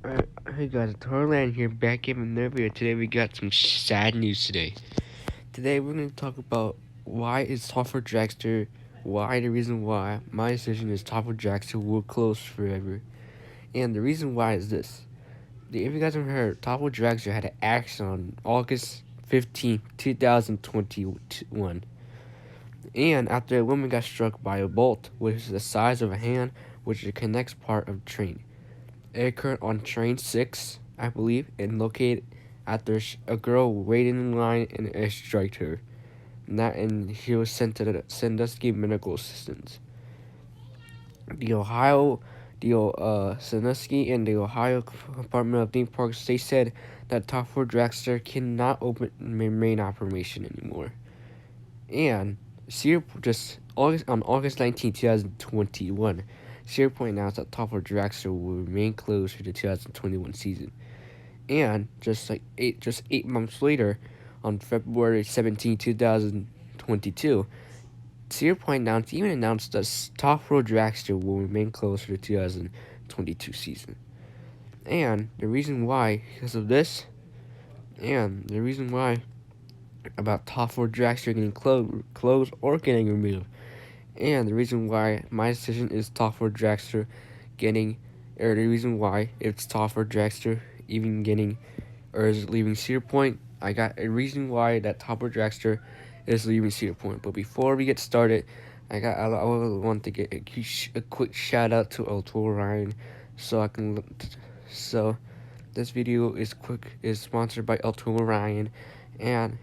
Hey guys, Torland here, back in another video. Today we got some sad news today. Today we're going to talk about why is Top for Dragster, the reason why my decision is Top for Dragster will close forever. And the reason why is this. If you guys haven't heard, Top for Dragster had an accident on August 15th, 2021. And after a woman got struck by a bolt, which is the size of a hand, which is the connects part of the train. It occurred on train 6, I believe, and located after a girl waited in line and it struck her. And she was sent to the Sandusky Medical Assistance. Sandusky and the Ohio Department of Theme Parks, they said that Top 4 Dragster cannot remain operation anymore. And on August 19, 2021, Cedar Point announced that Top 4 Dragster will remain closed for the 2021 season. And just 8 months later, on February 17, 2022, Cedar Point announced that Top 4 Dragster will remain closed for the 2022 season. And the reason why, because of this, and the reason why about Top 4 Dragster getting closed or getting removed. And the reason why my decision is Top 4 Dragster the reason why it's Top 4 Dragster even getting, or is leaving Cedar Point, I got a reason why that Top 4 Dragster is leaving Cedar Point. But before we get started, I want to get a quick shout out to Ryan, so this video is sponsored by Ryan, and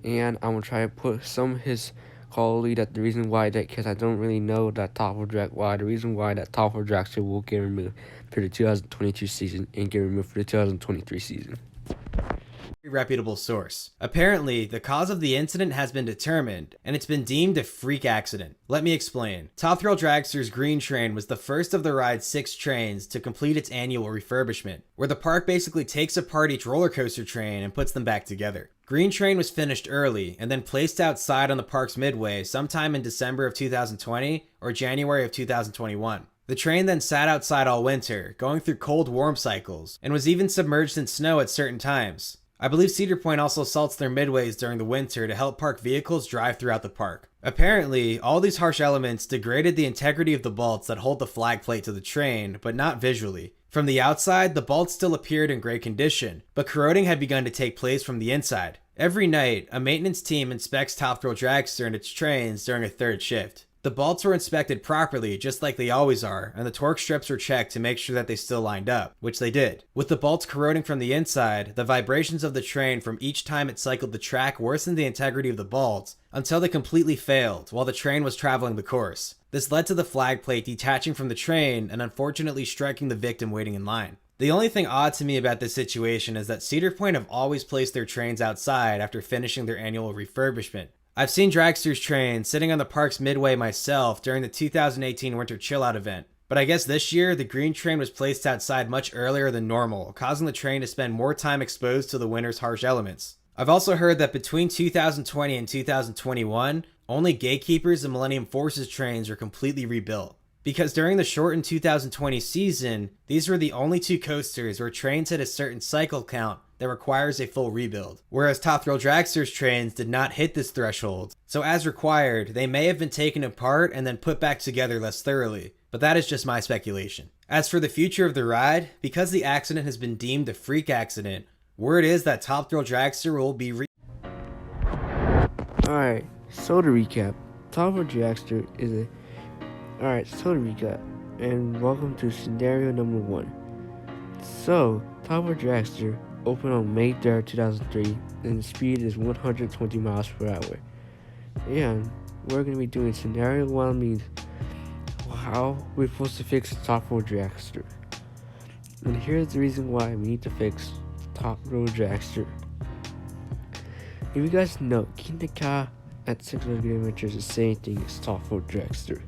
I'm gonna try to put some of his quality that the reason why that, because I don't really know that the reason why that Top 4 Dragster will get removed for the 2022 season and get removed for the 2023 season. Reputable source. Apparently, the cause of the incident has been determined, and it's been deemed a freak accident. Let me explain. Top Thrill Dragster's Green Train was the first of the ride's 6 trains to complete its annual refurbishment, where the park basically takes apart each roller coaster train and puts them back together. Green Train was finished early and then placed outside on the park's midway sometime in December of 2020 or January of 2021. The train then sat outside all winter, going through cold-warm cycles, and was even submerged in snow at certain times. I believe Cedar Point also salts their midways during the winter to help park vehicles drive throughout the park. Apparently, all these harsh elements degraded the integrity of the bolts that hold the flag plate to the train, but not visually. From the outside, the bolts still appeared in great condition, but corroding had begun to take place from the inside. Every night, a maintenance team inspects Top Thrill Dragster and its trains during a third shift. The bolts were inspected properly, just like they always are, and the torque strips were checked to make sure that they still lined up, which they did. With the bolts corroding from the inside, the vibrations of the train from each time it cycled the track worsened the integrity of the bolts until they completely failed while the train was traveling the course. This led to the flag plate detaching from the train and unfortunately striking the victim waiting in line. The only thing odd to me about this situation is that Cedar Point have always placed their trains outside after finishing their annual refurbishment. I've seen Dragster's train sitting on the park's midway myself during the 2018 Winter Chillout event, but I guess this year the Green Train was placed outside much earlier than normal, causing the train to spend more time exposed to the winter's harsh elements. I've also heard that between 2020 and 2021, only Gatekeepers and Millennium Forces trains were completely rebuilt. Because during the shortened 2020 season, these were the only 2 coasters where trains hit a certain cycle count that requires a full rebuild, whereas Top Thrill Dragster's trains did not hit this threshold, so as required, they may have been taken apart and then put back together less thoroughly, but that is just my speculation. As for the future of the ride, because the accident has been deemed a freak accident, word is that Top Thrill Dragster will be Alright, so to recap, Top 4 Dragster is and welcome to scenario number 1. So, Top 4 Dragster opened on May 3rd, 2003, and the speed is 120 miles per hour. And we're going to be doing scenario 1, means how we're supposed to fix Top 4 Dragster. And here's the reason why we need to fix Top 4 Dragster. If you guys know, Kindaka at 600 Adventures is the same thing as Top 4 Dragster,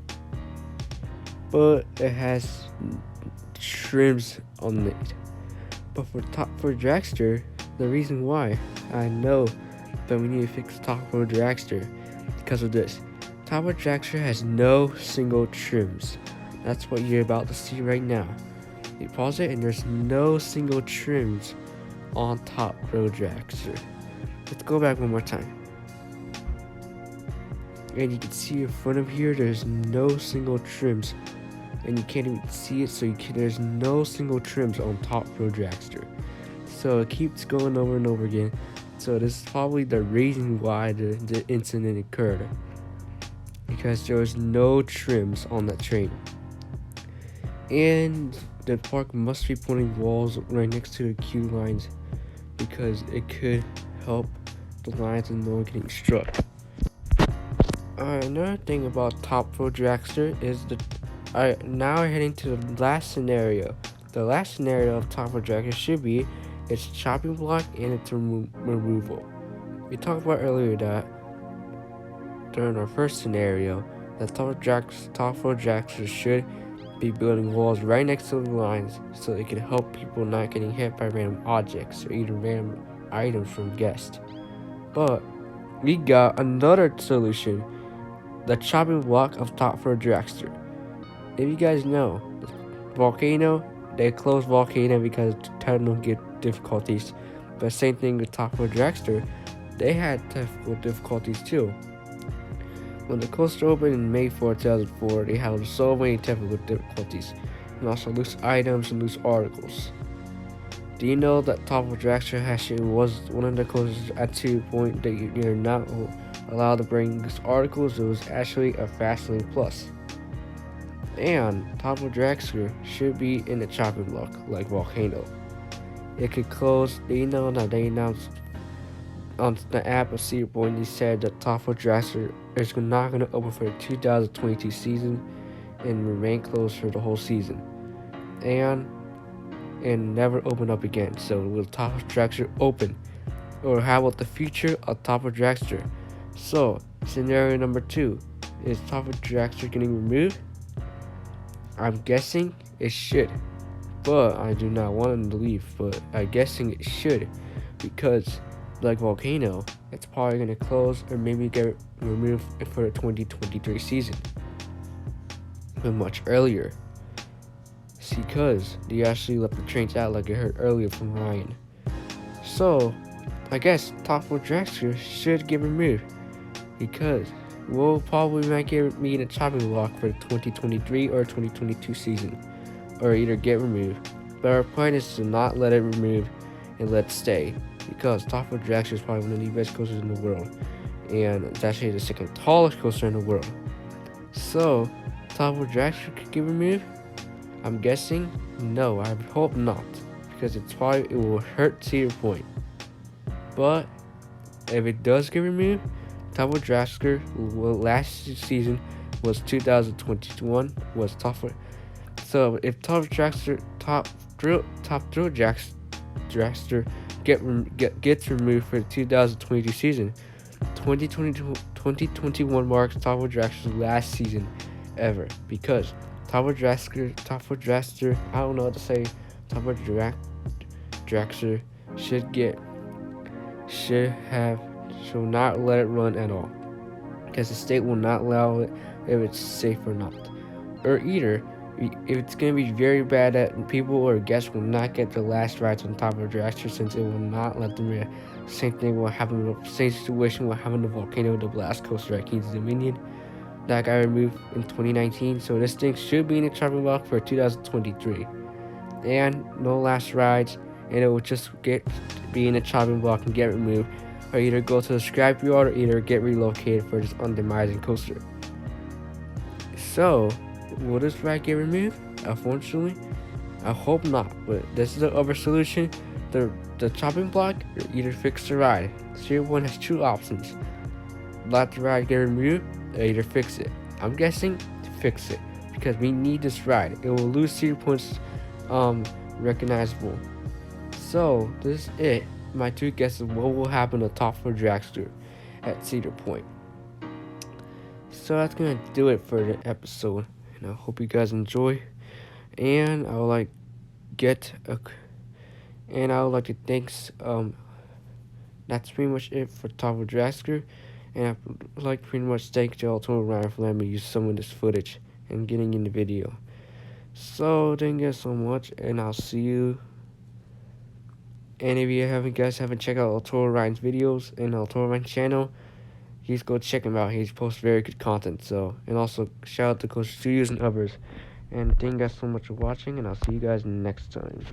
but it has trims on it. But for Top 4 Dragster, the reason why I know that we need to fix Top 4 Dragster because of this. Top 4 Dragster has no single trims. That's what you're about to see right now. You pause it and there's no single trims on top Pro Dragster. Let's go back one more time. And you can see in front of here, there's no single trims. And you can't even see it, so there's no single trims on top Pro Dragster. So it keeps going over and over again. So this is probably the reason why the incident occurred. Because there was no trims on that train. And the park must be putting walls right next to the queue lines because it could help the lines and no one getting struck. Another thing about Top Pro Dragster is now we're heading to the last scenario. The last scenario of Top Pro Dragster should be its chopping block and its removal. We talked about earlier that during our first scenario, that Top Pro Dragster should be building walls right next to the lines so it can help people not getting hit by random objects or even random items from guests. But we got another solution, the chopping block of Top Pro Dragster. If you guys know, Volcano, they closed Volcano because of technical difficulties. But same thing with Top Pro Dragster, they had technical difficulties too. When the coaster opened in May 4, 2004, they had so many technical difficulties, and also loose items and loose articles. Do you know that Top Pro Dragster actually was one of the coasters at 2 point that you're not allowed to bring loose articles? It was actually a Fast Lane Plus. And Top Pro Dragster should be in the chopping block like Volcano. It could close. They know that they announced on the app of Cedar Point, they said that Top Pro Dragster is not going to open for the 2022 season and remain closed for the whole season, and never open up again. So will Top Pro Dragster open, or how about the future of Top Pro Dragster? So scenario number 2, is Top Pro Dragster getting removed? I'm guessing it should, but I do not want them to leave. But I'm guessing it should, because like Volcano, it's probably going to close or maybe get removed for the 2023 season. But much earlier. See, because they actually left the trains out like I heard earlier from Ryan. So, I guess Top Pro Dragster should get removed. Because we'll probably might get me in a chopping block for the 2023 or 2022 season. Or either get removed. But our plan is to not let it remove and let it stay. Because Top Pro Dragster is probably one of the best coasters in the world, and it's actually the second tallest coaster in the world. So, Top Pro Dragster could get removed? I'm guessing no. I hope not, because it will hurt Cedar Point. But if it does get removed, Top Pro Dragster last season was 2021 was tougher. So if Top Dragster gets removed for the 2022 season, 2021 marks Top Pro Dragster's last season ever, because Top Pro Dragster, I don't know what to say, Top Pro Dragster should not let it run at all, because the state will not allow it if it's safe or not. Or either, if it's going to be very bad that people or guests will not get the last rides on Top of Dragster, since it will not let them in. Same situation will happen to Volcano, the blast coaster at Kings Dominion. That got removed in 2019, so this thing should be in the chopping block for 2023. And no last rides, and it will just be in the chopping block and get removed, or either go to the scrapyard or either get relocated for this undemising coaster. So, will this ride get removed? Unfortunately, I hope not, but this is the other solution. The chopping block, or either fix the ride. Cedar Point has 2 options. Let the ride get removed, or either fix it. I'm guessing to fix it, because we need this ride. It will lose Cedar Point's recognizable. So, this is it. My 2 guesses what will happen to Top Pro Dragster at Cedar Point. So that's gonna do it for the episode, and I hope you guys enjoy. And I would like to thanks. That's pretty much it for Top Pro Dragster, and I would like pretty much thank y'all to Ryan for letting me use some of this footage and getting in the video. So thank you guys so much, and I'll see you. And if you guys haven't checked out Altoro Ryan's videos and Altoro Ryan's channel, please go check him out. He posts very good content. So, and also shout out to Coach Studios and others. And thank you guys so much for watching, and I'll see you guys next time.